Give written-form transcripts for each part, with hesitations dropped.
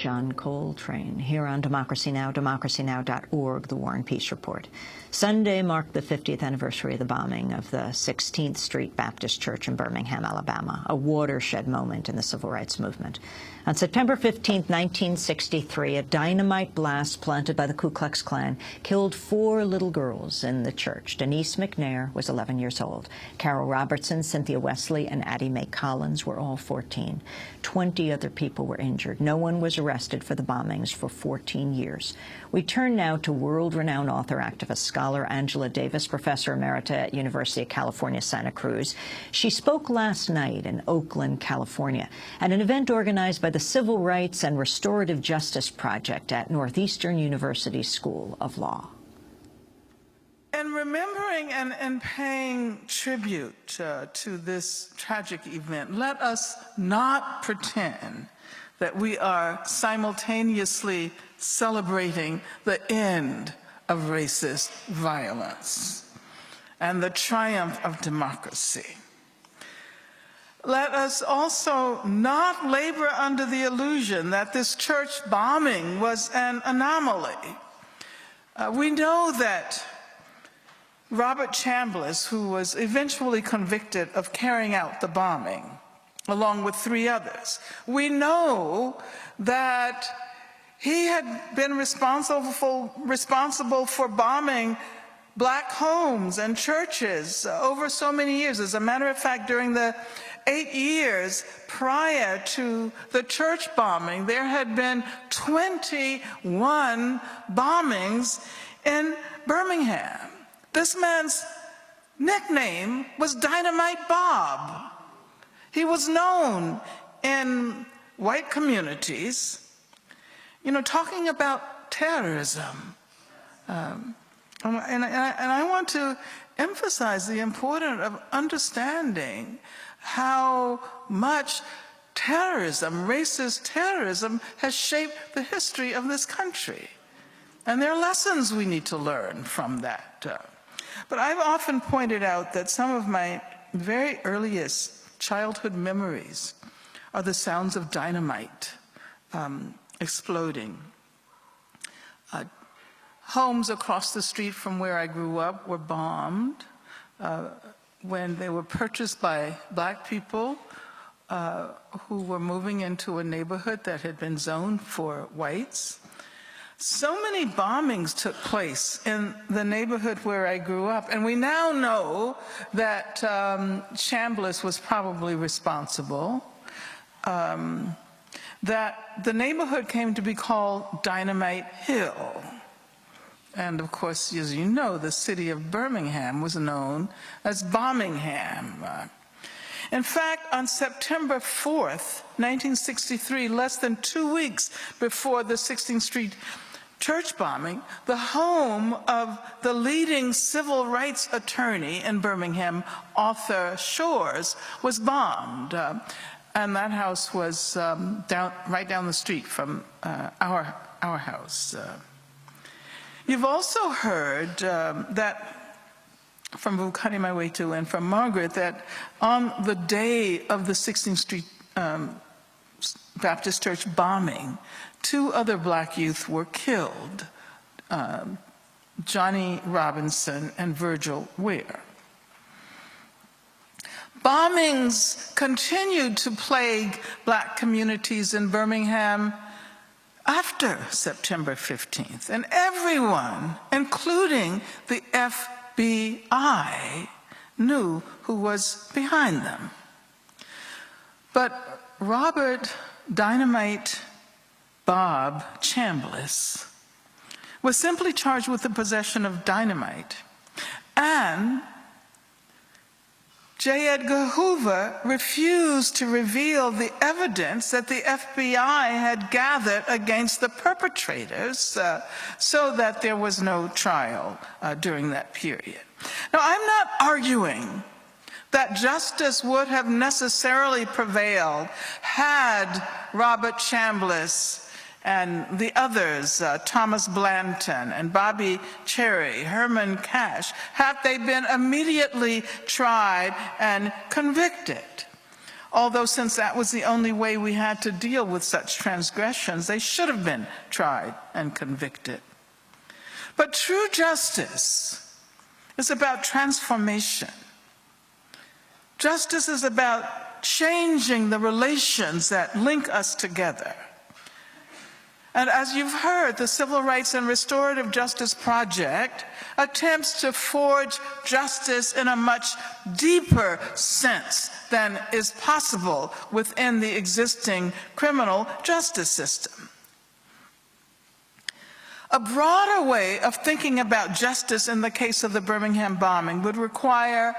John Coltrane here on Democracy Now!, democracynow.org, The War and Peace Report. Sunday marked the 50th anniversary of the bombing of the 16th Street Baptist Church in Birmingham, Alabama, a watershed moment in the civil rights movement. On September 15, 1963, a dynamite blast planted by the Ku Klux Klan killed 4 little girls in the church. Denise McNair was 11 years old. Carol Robertson, Cynthia Wesley, and Addie Mae Collins were all 14. 20 other people were injured. No one was arrested for the bombings for 14 years. We turn now to world-renowned author, activist, scholar Angela Davis, professor emerita at University of California, Santa Cruz. She spoke last night in Oakland, California, at an event organized by the Civil Rights and Restorative Justice Project at Northeastern University School of Law. In remembering and paying tribute to this tragic event, let us not pretend that we are simultaneously celebrating the end of racist violence and the triumph of democracy. Let us also not labor under the illusion that this church bombing was an anomaly. We know that Robert Chambliss, who was eventually convicted of carrying out the bombing, along with 3 others, we know that he had been responsible for bombing black homes and churches over so many years. As a matter of fact, during the 8 years prior to the church bombing, there had been 21 bombings in Birmingham. This man's nickname was Dynamite Bob. He was known in white communities, talking about terrorism. And I want to emphasize the importance of understanding how much terrorism, racist terrorism, has shaped the history of this country. And there are lessons we need to learn from that. But I've often pointed out that some of my very earliest childhood memories are the sounds of dynamite exploding. Homes across the street from where I grew up were bombed when they were purchased by black people who were moving into a neighborhood that had been zoned for whites. So many bombings took place in the neighborhood where I grew up, and we now know that Chambliss was probably responsible, that the neighborhood came to be called Dynamite Hill. And of course, as you know, the city of Birmingham was known as Bombingham. In fact, on September 4th, 1963, less than 2 weeks before the 16th Street church bombing, the home of the leading civil rights attorney in Birmingham, Arthur Shores, was bombed. And that house was right down the street from our house. You've also heard that from Vukani Maiwetu and from Margaret that on the day of the 16th Street Baptist Church bombing, 2 other black youth were killed, Johnny Robinson and Virgil Ware. Bombings continued to plague black communities in Birmingham after September 15th, and everyone, including the FBI, knew who was behind them. But Robert Dynamite Bob Chambliss was simply charged with the possession of dynamite, and J. Edgar Hoover refused to reveal the evidence that the FBI had gathered against the perpetrators so that there was no trial during that period. Now, I'm not arguing that justice would have necessarily prevailed had Robert Chambliss and the others, Thomas Blanton and Bobby Cherry, Herman Cash, had they been immediately tried and convicted. Although since that was the only way we had to deal with such transgressions, they should have been tried and convicted. But true justice is about transformation. Justice is about changing the relations that link us together. And as you've heard, the Civil Rights and Restorative Justice Project attempts to forge justice in a much deeper sense than is possible within the existing criminal justice system. A broader way of thinking about justice in the case of the Birmingham bombing would require,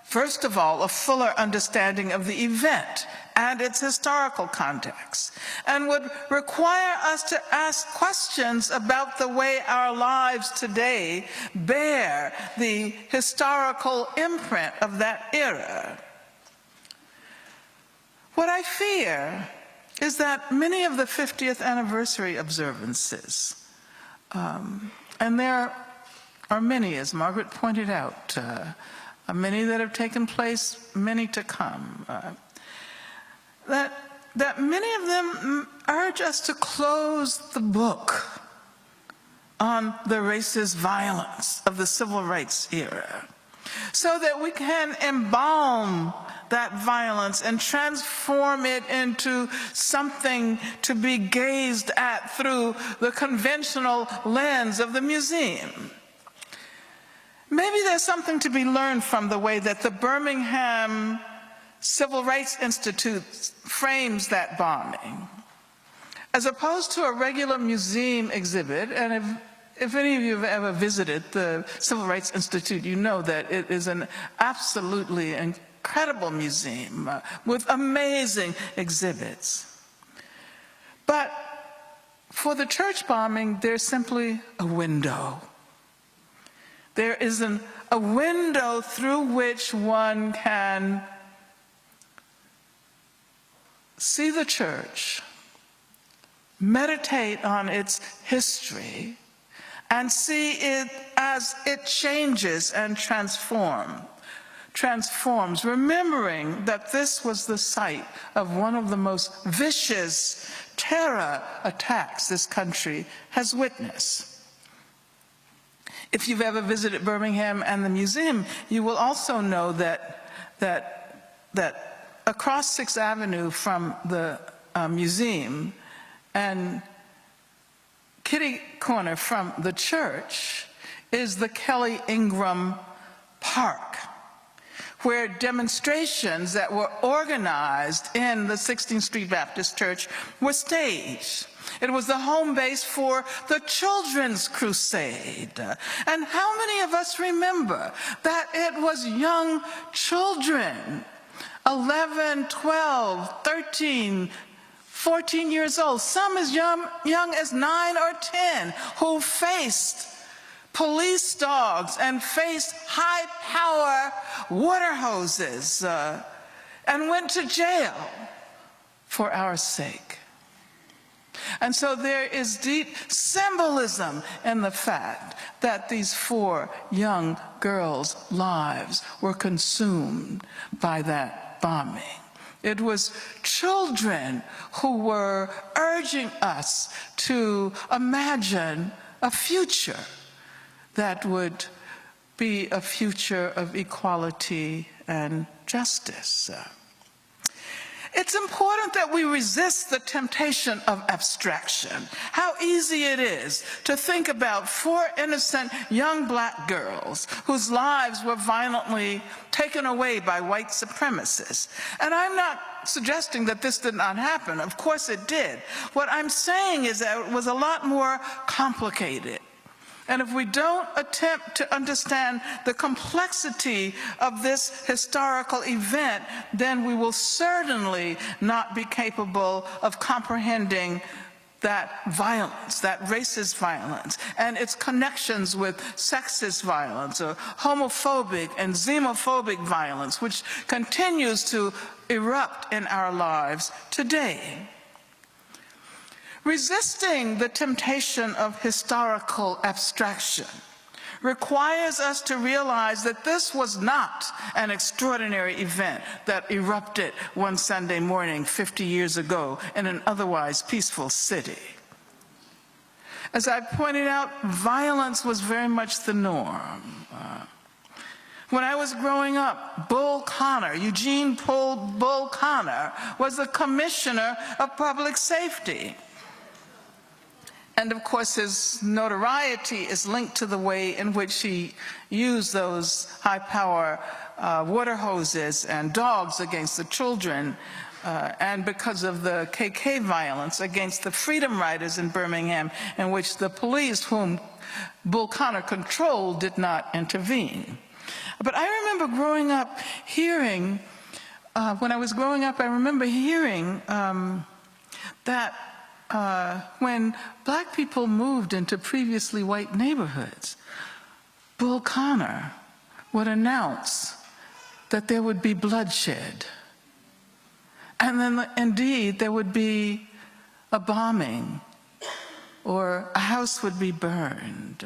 first of all, a fuller understanding of the event and its historical context, and would require us to ask questions about the way our lives today bear the historical imprint of that era. What I fear is that many of the 50th anniversary observances, and there are many, as Margaret pointed out, many that have taken place, many to come, that many of them urge us to close the book on the racist violence of the civil rights era, so that we can embalm that violence and transform it into something to be gazed at through the conventional lens of the museum. Maybe there's something to be learned from the way that the Birmingham Civil Rights Institute frames that bombing. As opposed to a regular museum exhibit, and if any of you have ever visited the Civil Rights Institute, you know that it is an absolutely incredible museum with amazing exhibits. But for the church bombing, there's simply a window. There is a window through which one can see the church, meditate on its history, and see it as it changes and transforms, remembering that this was the site of one of the most vicious terror attacks this country has witnessed. If you've ever visited Birmingham and the museum, you will also know that across 6th Avenue from the museum and kitty corner from the church is the Kelly Ingram Park, where demonstrations that were organized in the 16th Street Baptist Church were staged. It was the home base for the Children's Crusade. And how many of us remember that it was young children, 11, 12, 13, 14 years old, some as young as 9 or 10, who faced police dogs and faced high-power water hoses and went to jail for our sake. And so there is deep symbolism in the fact that these 4 young girls' lives were consumed by that bombing. It was children who were urging us to imagine a future that would be a future of equality and justice. It's important that we resist the temptation of abstraction. How easy it is to think about 4 innocent young black girls whose lives were violently taken away by white supremacists. And I'm not suggesting that this did not happen. Of course it did. What I'm saying is that it was a lot more complicated. And if we don't attempt to understand the complexity of this historical event, then we will certainly not be capable of comprehending that violence, that racist violence, and its connections with sexist violence, or homophobic and xenophobic violence, which continues to erupt in our lives today. Resisting the temptation of historical abstraction requires us to realize that this was not an extraordinary event that erupted one Sunday morning 50 years ago in an otherwise peaceful city. As I pointed out, violence was very much the norm. When I was growing up, Bull Connor, Eugene Bull Connor, was the commissioner of public safety. And of course, his notoriety is linked to the way in which he used those high-power water hoses and dogs against the children, and because of the KK violence against the Freedom Riders in Birmingham, in which the police, whom Bull Connor controlled, did not intervene. But I remember growing up hearing, when I was growing up, I remember hearing that when black people moved into previously white neighborhoods, Bull Connor would announce that there would be bloodshed. And then indeed there would be a bombing or a house would be burned.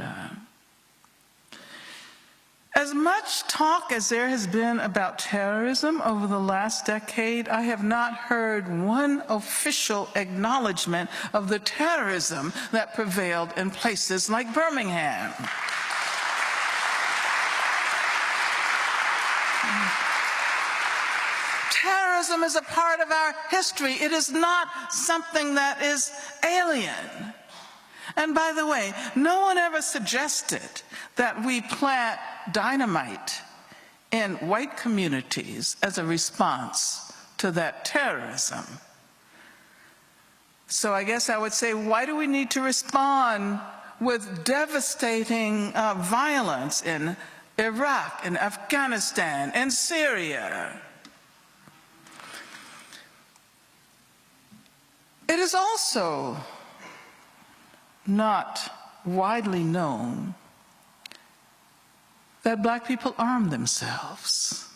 As much talk as there has been about terrorism over the last decade, I have not heard one official acknowledgement of the terrorism that prevailed in places like Birmingham. Terrorism is a part of our history. It is not something that is alien. And by the way, no one ever suggested that we plant dynamite in white communities as a response to that terrorism. So I guess I would say, why do we need to respond with devastating violence in Iraq, in Afghanistan, and Syria? It is also not widely known that black people arm themselves.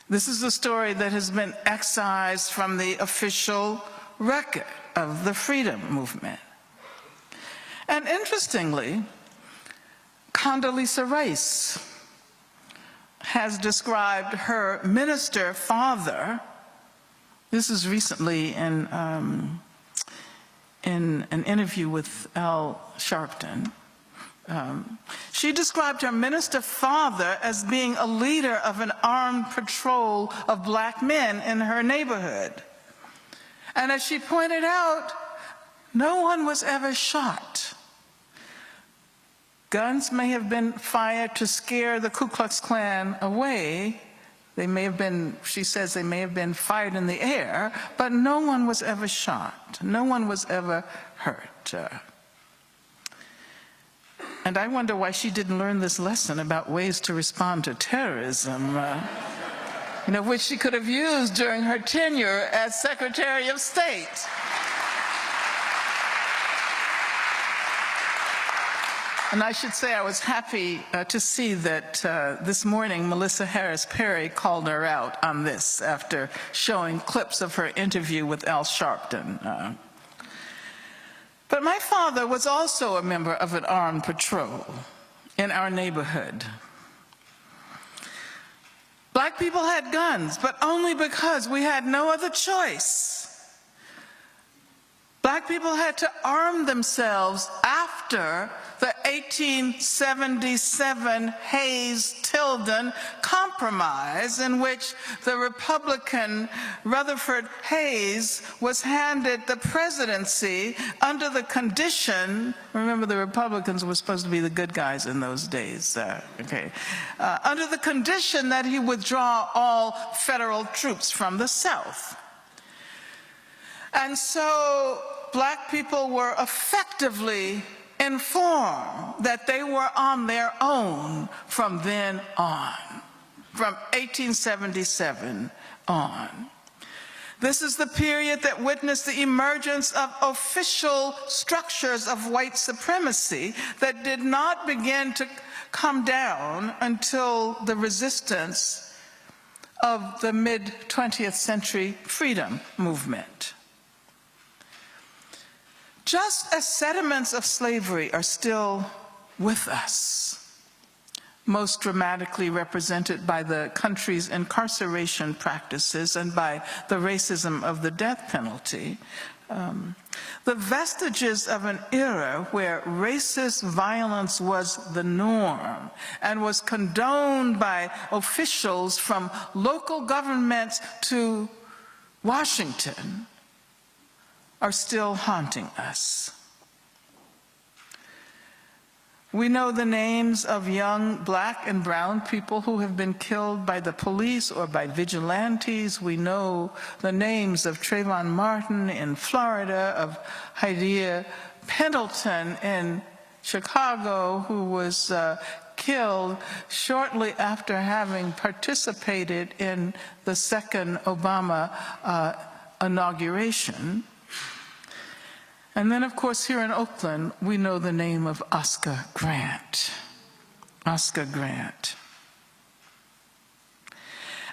This is a story that has been excised from the official record of the freedom movement. And interestingly, Condoleezza Rice has described her minister father, this is recently in an interview with Al Sharpton. She described her minister father as being a leader of an armed patrol of black men in her neighborhood. And as she pointed out, no one was ever shot. Guns may have been fired to scare the Ku Klux Klan away. They may have been, she says, they may have been fired in the air, but no one was ever shot. No one was ever hurt. And I wonder why she didn't learn this lesson about ways to respond to terrorism, which she could have used during her tenure as Secretary of State. And I should say I was happy to see that this morning Melissa Harris Perry called her out on this after showing clips of her interview with Al Sharpton. But my father was also a member of an armed patrol in our neighborhood. Black people had guns, but only because we had no other choice. Black people had to arm themselves after the 1877 Hayes-Tilden Compromise, in which the Republican Rutherford Hayes was handed the presidency under the condition, remember the Republicans were supposed to be the good guys in those days, under the condition that he withdraw all federal troops from the South. And so black people were effectively informed that they were on their own from then on, from 1877 on. This is the period that witnessed the emergence of official structures of white supremacy that did not begin to come down until the resistance of the mid-20th century freedom movement. Just as sediments of slavery are still with us, most dramatically represented by the country's incarceration practices and by the racism of the death penalty. The vestiges of an era where racist violence was the norm and was condoned by officials from local governments to Washington are still haunting us. We know the names of young black and brown people who have been killed by the police or by vigilantes. We know the names of Trayvon Martin in Florida, of Hadiya Pendleton in Chicago, who was killed shortly after having participated in the second Obama inauguration. And then, of course, here in Oakland, we know the name of Oscar Grant. Oscar Grant.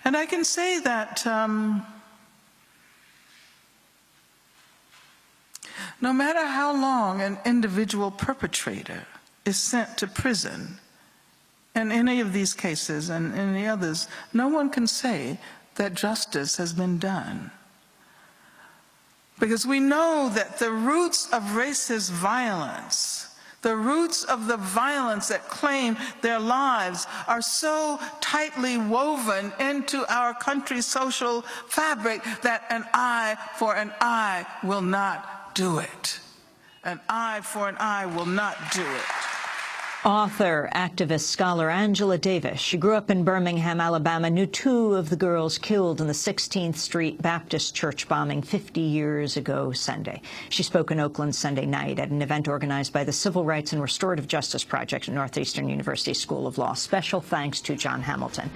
And I can say that no matter how long an individual perpetrator is sent to prison, in any of these cases and any others, no one can say that justice has been done. Because we know that the roots of racist violence, the roots of the violence that claim their lives are so tightly woven into our country's social fabric that an eye for an eye will not do it. An eye for an eye will not do it. Author, activist, scholar Angela Davis. She grew up in Birmingham, Alabama, knew two of the girls killed in the 16th Street Baptist Church bombing 50 years ago Sunday. She spoke in Oakland Sunday night at an event organized by the Civil Rights and Restorative Justice Project at Northeastern University School of Law. Special thanks to John Hamilton.